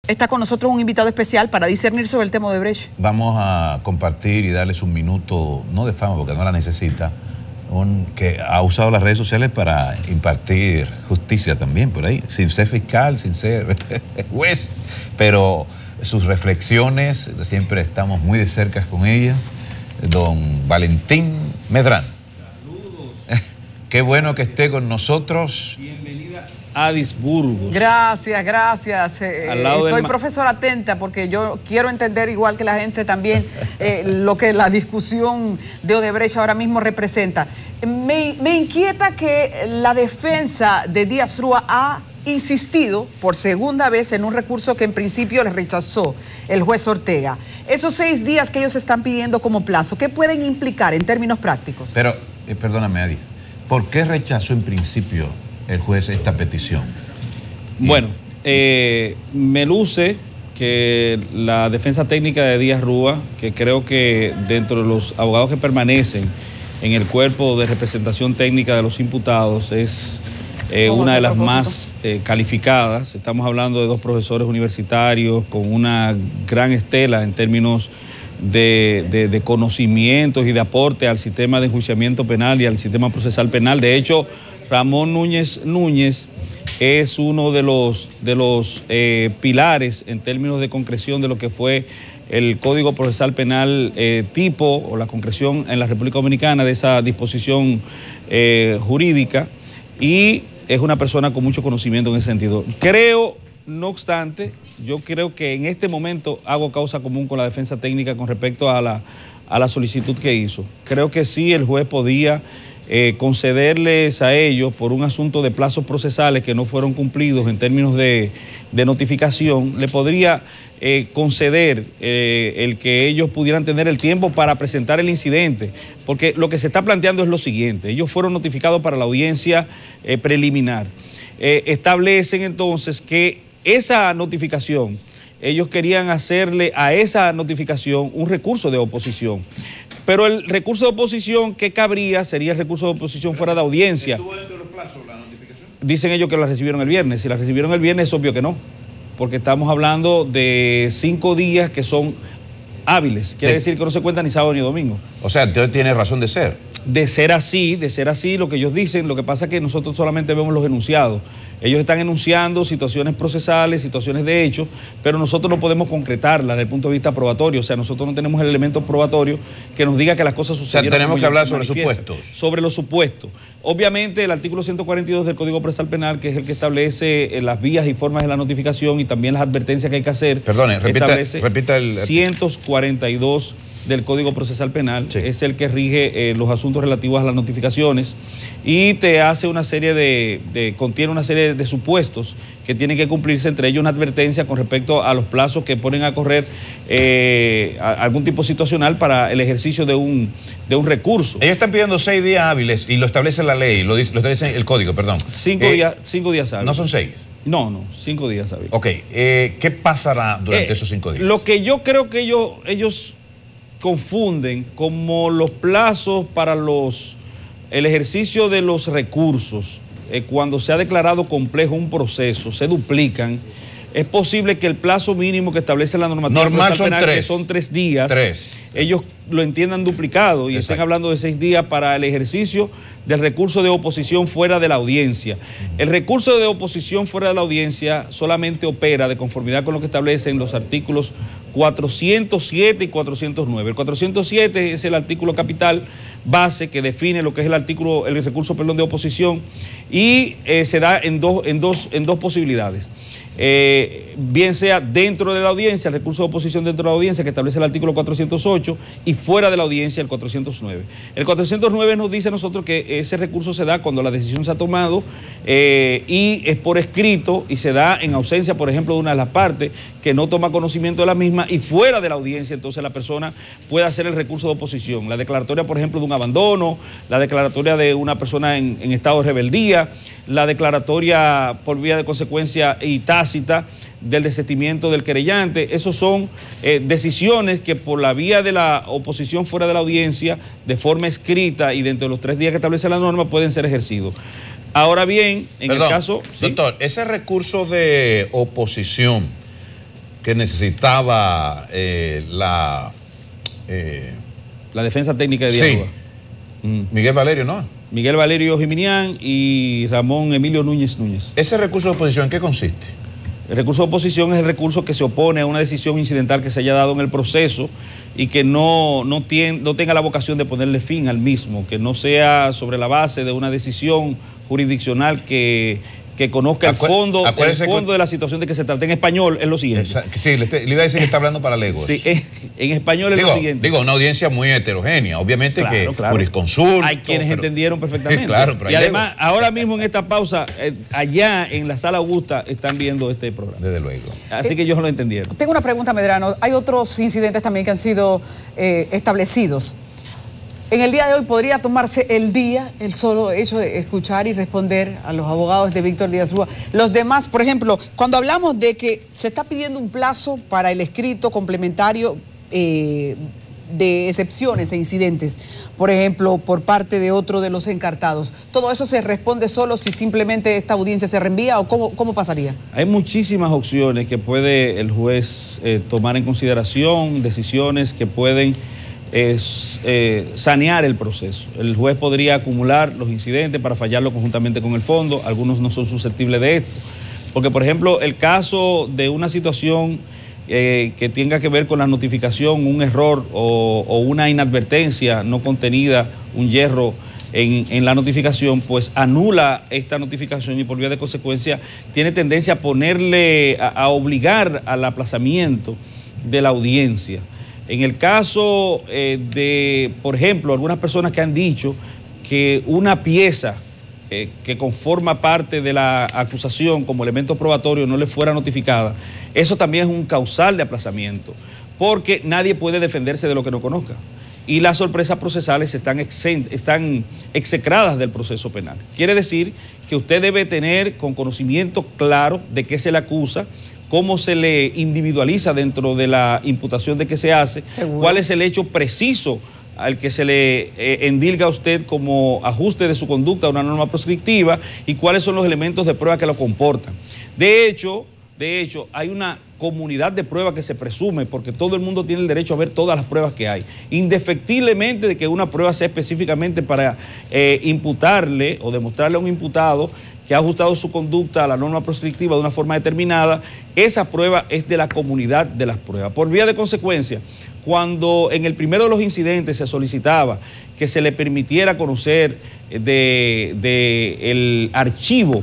Está con nosotros un invitado especial para discernir sobre el tema de Odebrecht. Vamos a compartir y darles un minuto, no de fama porque no la necesita, que ha usado las redes sociales para impartir justicia también por ahí, sin ser fiscal, sin ser juez, pero sus reflexiones, siempre estamos muy de cerca con ella, don Valentín Medrán. Saludos. Qué bueno que esté con nosotros. Bienvenida Adis Burgos. Gracias, gracias. Estoy, profesor, atenta porque yo quiero entender, igual que la gente también, lo que la discusión de Odebrecht ahora mismo representa. Me inquieta que la defensa de Díaz Rúa ha insistido por segunda vez en un recurso que en principio le rechazó el juez Ortega. Esos 6 días que ellos están pidiendo como plazo, ¿qué pueden implicar en términos prácticos? Pero, perdóname, Adis, ¿por qué rechazó en principio el juez esta petición? Bueno, me luce que la defensa técnica de Díaz Rúa, que creo que dentro de los abogados que permanecen en el cuerpo de representación técnica de los imputados, es una de las más calificadas. Estamos hablando de 2 profesores universitarios con una gran estela en términos de conocimientos y de aporte al sistema de enjuiciamiento penal y al sistema procesal penal. De hecho, Ramón Núñez es uno de los pilares en términos de concreción de lo que fue el Código Procesal Penal tipo, o la concreción en la República Dominicana de esa disposición jurídica, y es una persona con mucho conocimiento en ese sentido. Creo, no obstante, yo creo que en este momento hago causa común con la defensa técnica con respecto a la solicitud que hizo. Creo que sí, el juez podía concederles a ellos por un asunto de plazos procesales que no fueron cumplidos en términos de notificación, le podría conceder el que ellos pudieran tener el tiempo para presentar el incidente, porque lo que se está planteando es lo siguiente: ellos fueron notificados para la audiencia preliminar. Establecen entonces que esa notificación, ellos querían hacerle a esa notificación un recurso de oposición. Pero el recurso de oposición que cabría sería el recurso de oposición fuera de audiencia. ¿Estuvo dentro de los plazos la notificación? Dicen ellos que la recibieron el viernes. Si la recibieron el viernes, es obvio que no, porque estamos hablando de 5 días que son hábiles. Quiere decir que no se cuenta ni sábado ni domingo. O sea, entonces tiene razón de ser. De ser así, lo que ellos dicen, lo que pasa es que nosotros solamente vemos los enunciados. Ellos están enunciando situaciones procesales, situaciones de hechos, pero nosotros no podemos concretarlas desde el punto de vista probatorio. O sea, nosotros no tenemos el elemento probatorio que nos diga que las cosas sucedieron. O sea, tenemos que hablar sobre supuestos. Sobre los supuestos. Obviamente, el artículo 142 del Código Procesal Penal, que es el que establece las vías y formas de la notificación y también las advertencias que hay que hacer. Perdone, repita el... 142 del Código Procesal Penal, sí, es el que rige los asuntos relativos a las notificaciones y te hace una serie contiene una serie de supuestos que tienen que cumplirse, entre ellos una advertencia con respecto a los plazos que ponen a correr algún tipo situacional para el ejercicio de un recurso. Ellos están pidiendo 6 días hábiles y lo establece la ley, lo establece el código, perdón. 5 días hábiles. ¿No son 6? No, 5 días hábiles. Ok, ¿qué pasará durante esos 5 días? Lo que yo creo que ellos confunden como los plazos para el ejercicio de los recursos, cuando se ha declarado complejo un proceso, se duplican. Es posible que el plazo mínimo que establece la normativa normal son penal, 3. que son 3 días, ellos lo entiendan duplicado y estén hablando de 6 días para el ejercicio del recurso de oposición fuera de la audiencia. El recurso de oposición fuera de la audiencia solamente opera de conformidad con lo que establecen los artículos 407 y 409. El 407 es el artículo capital base que define lo que es el recurso de oposición y se da en dos posibilidades. Bien sea dentro de la audiencia, el recurso de oposición dentro de la audiencia que establece el artículo 408 y fuera de la audiencia el 409. El 409 nos dice a nosotros que ese recurso se da cuando la decisión se ha tomado y es por escrito y se da en ausencia, por ejemplo, de una de las partes que no toma conocimiento de la misma y fuera de la audiencia, entonces la persona puede hacer el recurso de oposición. La declaratoria, por ejemplo, de un abandono, la declaratoria de una persona en estado de rebeldía, la declaratoria por vía de consecuencia y tácita del desistimiento del querellante. Esos son decisiones que por la vía de la oposición fuera de la audiencia, de forma escrita y dentro de los 3 días que establece la norma, pueden ser ejercidos. Ahora bien, en el caso... Doctor, ese recurso de oposición que necesitaba la defensa técnica de Díaz Rúa. Miguel Valerio, ¿no? Miguel Valerio Jiminián y Ramón Emilio Núñez Núñez. ¿Ese recurso de oposición en qué consiste? El recurso de oposición es el recurso que se opone a una decisión incidental que se haya dado en el proceso y que no tenga la vocación de ponerle fin al mismo, que no sea sobre la base de una decisión jurisdiccional que conozca el fondo de la situación de que se trata. En español es lo siguiente. Sí, le iba a decir que está hablando para legos. Sí, en español es lo siguiente. Digo, una audiencia muy heterogénea. Obviamente claro. Jurisconsulto. Hay quienes entendieron perfectamente. Claro, pero y además, ahora mismo en esta pausa, allá en la Sala Augusta están viendo este programa. Desde luego. Así que ellos lo entendieron. Tengo una pregunta, Medrano. Hay otros incidentes también que han sido establecidos. En el día de hoy podría tomarse el solo hecho de escuchar y responder a los abogados de Víctor Díaz Rúa. Los demás, por ejemplo, cuando hablamos de que se está pidiendo un plazo para el escrito complementario de excepciones e incidentes, por ejemplo, por parte de otro de los encartados, ¿todo eso se responde solo si simplemente esta audiencia se reenvía o cómo pasaría? Hay muchísimas opciones que puede el juez tomar en consideración, decisiones que pueden sanear el proceso. El juez podría acumular los incidentes para fallarlo conjuntamente con el fondo. Algunos no son susceptibles de esto. Porque, por ejemplo, el caso de una situación que tenga que ver con la notificación, un error o una inadvertencia no contenida, un hierro en la notificación, pues anula esta notificación y por vía de consecuencia tiene tendencia a ponerle, a obligar al aplazamiento de la audiencia. En el caso de, por ejemplo, algunas personas que han dicho que una pieza que conforma parte de la acusación como elemento probatorio no le fuera notificada, eso también es un causal de aplazamiento, porque nadie puede defenderse de lo que no conozca. Y las sorpresas procesales están execradas del proceso penal. Quiere decir que usted debe tener con conocimiento claro de qué se le acusa, cómo se le individualiza dentro de la imputación de que se hace, ¿seguro? Cuál es el hecho preciso al que se le endilga a usted como ajuste de su conducta a una norma prescriptiva y cuáles son los elementos de prueba que lo comportan. De hecho, hay una comunidad de pruebas que se presume, porque todo el mundo tiene el derecho a ver todas las pruebas que hay, indefectiblemente de que una prueba sea específicamente para imputarle o demostrarle a un imputado que ha ajustado su conducta a la norma prescriptiva de una forma determinada. Esa prueba es de la comunidad de las pruebas. Por vía de consecuencia, cuando en el primero de los incidentes se solicitaba que se le permitiera conocer el archivo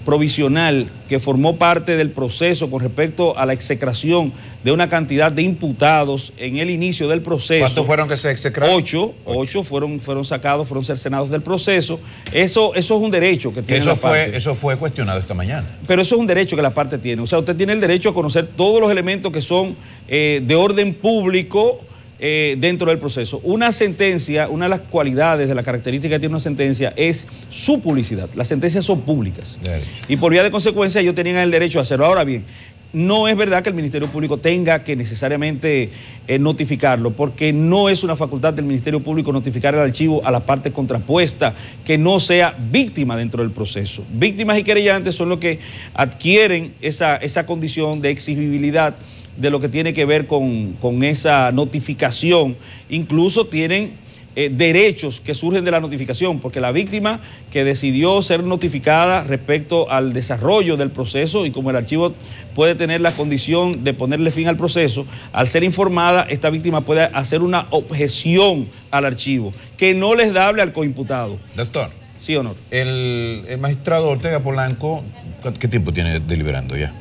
provisional que formó parte del proceso con respecto a la execración de una cantidad de imputados en el inicio del proceso. ¿Cuántos fueron que se execraron? Ocho fueron sacados, fueron cercenados del proceso. Eso es un derecho que tiene la parte. Eso fue cuestionado esta mañana. Pero eso es un derecho que la parte tiene. O sea, usted tiene el derecho a conocer todos los elementos que son de orden público dentro del proceso. Una sentencia, una de las cualidades, de la característica que tiene una sentencia es su publicidad. Las sentencias son públicas. Y por vía de consecuencia ellos tenían el derecho a hacerlo. Ahora bien, no es verdad que el Ministerio Público tenga que necesariamente notificarlo, porque no es una facultad del Ministerio Público notificar el archivo a la parte contrapuesta que no sea víctima dentro del proceso. Víctimas y querellantes son los que adquieren esa condición de exigibilidad de lo que tiene que ver con esa notificación. Incluso tienen derechos que surgen de la notificación, porque la víctima que decidió ser notificada respecto al desarrollo del proceso, y como el archivo puede tener la condición de ponerle fin al proceso, al ser informada, esta víctima puede hacer una objeción al archivo, que no les dable al coimputado. Doctor. Sí, honor. El magistrado Ortega Polanco, ¿qué tiempo tiene deliberando ya?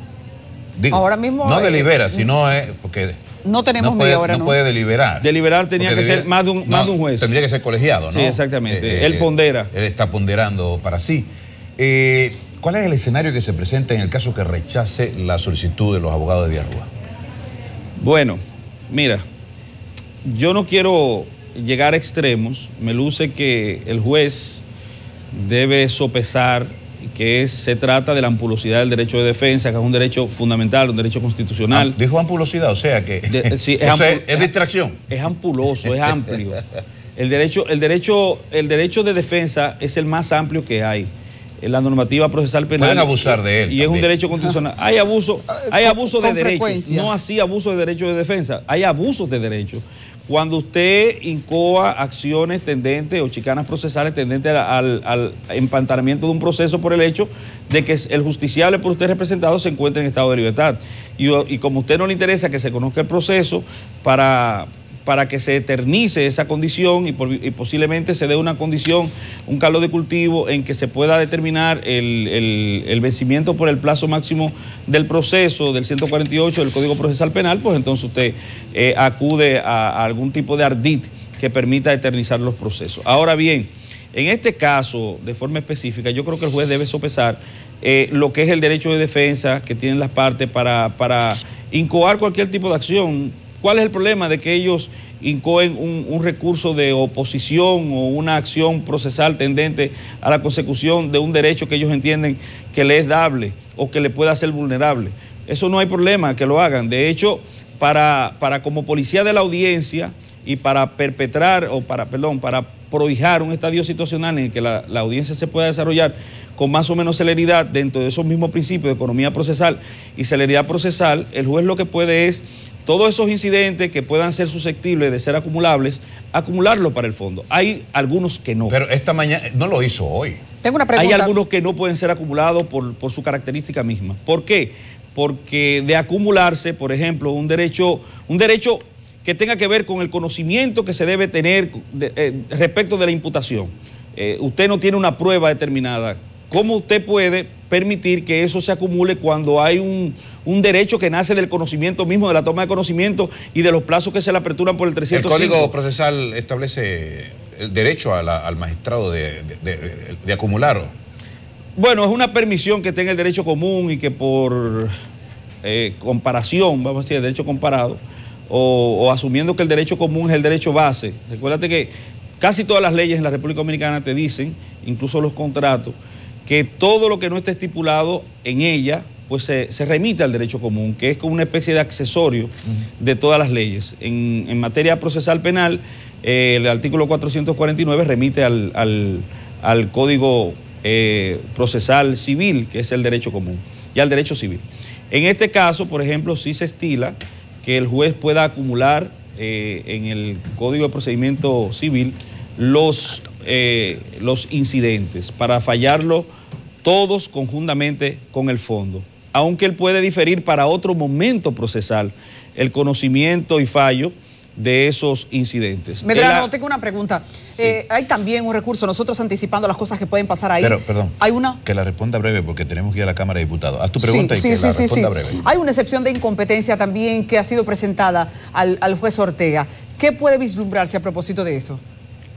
Digo, ahora mismo no delibera, sino porque no tenemos media hora, no puede deliberar. Deliberar tenía que ser más de un juez. Tendría que ser colegiado, ¿no? Sí, exactamente. Él pondera. Él está ponderando para sí. ¿Cuál es el escenario que se presenta en el caso que rechace la solicitud de los abogados de Díaz Rúa? Bueno, mira, yo no quiero llegar a extremos. Me luce que el juez debe sopesar que se trata de la ampulosidad del derecho de defensa, que es un derecho fundamental, un derecho constitucional. Dijo ampulosidad, o sea que sí, es distracción. Es ampuloso, es amplio. El derecho de defensa es el más amplio que hay. la normativa procesal penal. Pueden abusar de él. Y también es un derecho constitucional. Hay abuso de derechos, no así abuso de derecho de defensa. Hay abusos de derecho. Cuando usted incoa acciones tendentes o chicanas procesales tendentes al empantanamiento de un proceso por el hecho de que el justiciable por usted representado se encuentre en estado de libertad. Y como a usted no le interesa que se conozca el proceso para que se eternice esa condición y posiblemente se dé una condición, un caldo de cultivo en que se pueda determinar el vencimiento por el plazo máximo del proceso del 148 del Código Procesal Penal, pues entonces usted acude a algún tipo de ardid que permita eternizar los procesos. Ahora bien, en este caso, de forma específica, yo creo que el juez debe sopesar lo que es el derecho de defensa que tienen las partes para incoar cualquier tipo de acción. ¿Cuál es el problema de que ellos incoen un recurso de oposición o una acción procesal tendente a la consecución de un derecho que ellos entienden que le es dable o que le pueda ser vulnerable? Eso no hay problema que lo hagan. De hecho, para como policía de la audiencia y para para prohijar un estadio situacional en el que la audiencia se pueda desarrollar con más o menos celeridad dentro de esos mismos principios de economía procesal y celeridad procesal, el juez lo que puede es todos esos incidentes que puedan ser susceptibles de ser acumulables, acumularlo para el fondo. Hay algunos que no. Pero esta mañana no lo hizo hoy. Tengo una pregunta. Hay algunos que no pueden ser acumulados por su característica misma. ¿Por qué? Porque de acumularse, por ejemplo, un derecho que tenga que ver con el conocimiento que se debe tener respecto de la imputación. Usted no tiene una prueba determinada. ¿Cómo usted puede permitir que eso se acumule cuando hay un derecho que nace del conocimiento mismo, de la toma de conocimiento y de los plazos que se le aperturan por el 305? El Código Procesal establece el derecho al magistrado de acumular. Bueno, es una permisión que tenga el derecho común y que por comparación, vamos a decir, el derecho comparado, o asumiendo que el derecho común es el derecho base. Recuérdate que casi todas las leyes en la República Dominicana te dicen, incluso los contratos, que todo lo que no esté estipulado en ella, pues se remite al derecho común, que es como una especie de accesorio de todas las leyes. En materia procesal penal, el artículo 449 remite al Código Procesal Civil, que es el derecho común, y al derecho civil. En este caso, por ejemplo, sí se estila que el juez pueda acumular en el Código de Procedimiento Civil los incidentes para fallarlo todos conjuntamente con el fondo, aunque él puede diferir para otro momento procesal el conocimiento y fallo de esos incidentes. Medrano, tengo una pregunta. Sí. Hay también un recurso, nosotros anticipando las cosas que pueden pasar ahí. Pero, perdón, ¿hay una? Que la responda breve porque tenemos que ir a la Cámara de Diputados. Haz tu pregunta y que la responda breve. Hay una excepción de incompetencia también que ha sido presentada al juez Ortega. ¿Qué puede vislumbrarse a propósito de eso?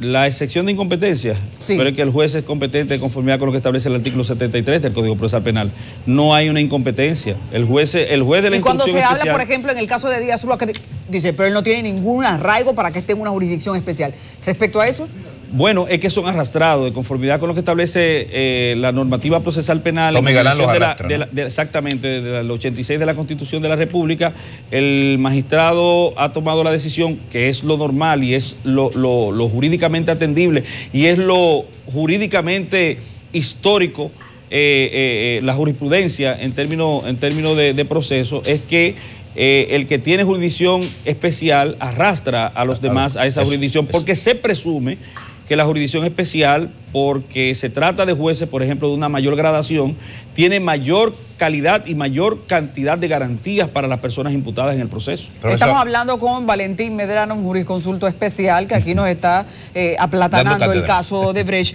La excepción de incompetencia, sí, pero es que el juez es competente de conformidad con lo que establece el artículo 73 del Código Procesal Penal. No hay una incompetencia. El juez de la instrucción especial... Y cuando se habla, por ejemplo, en el caso de Díaz Rúa, que dice, pero él no tiene ningún arraigo para que esté en una jurisdicción especial. ¿Respecto a eso? Bueno, es que son arrastrados de conformidad con lo que establece la normativa procesal penal. Tommy Galán los arrastra, ¿no? Exactamente, del 86 de la Constitución de la República, el magistrado ha tomado la decisión, que es lo normal y es lo jurídicamente atendible y es lo jurídicamente histórico, la jurisprudencia en términos de proceso, es que el que tiene jurisdicción especial arrastra a los demás a esa jurisdicción, porque se presume que la jurisdicción especial, porque se trata de jueces, por ejemplo, de una mayor gradación, tiene mayor calidad y mayor cantidad de garantías para las personas imputadas en el proceso. Estamos hablando con Valentín Medrano, un jurisconsulto especial que aquí nos está aplatanando el caso de Brecht.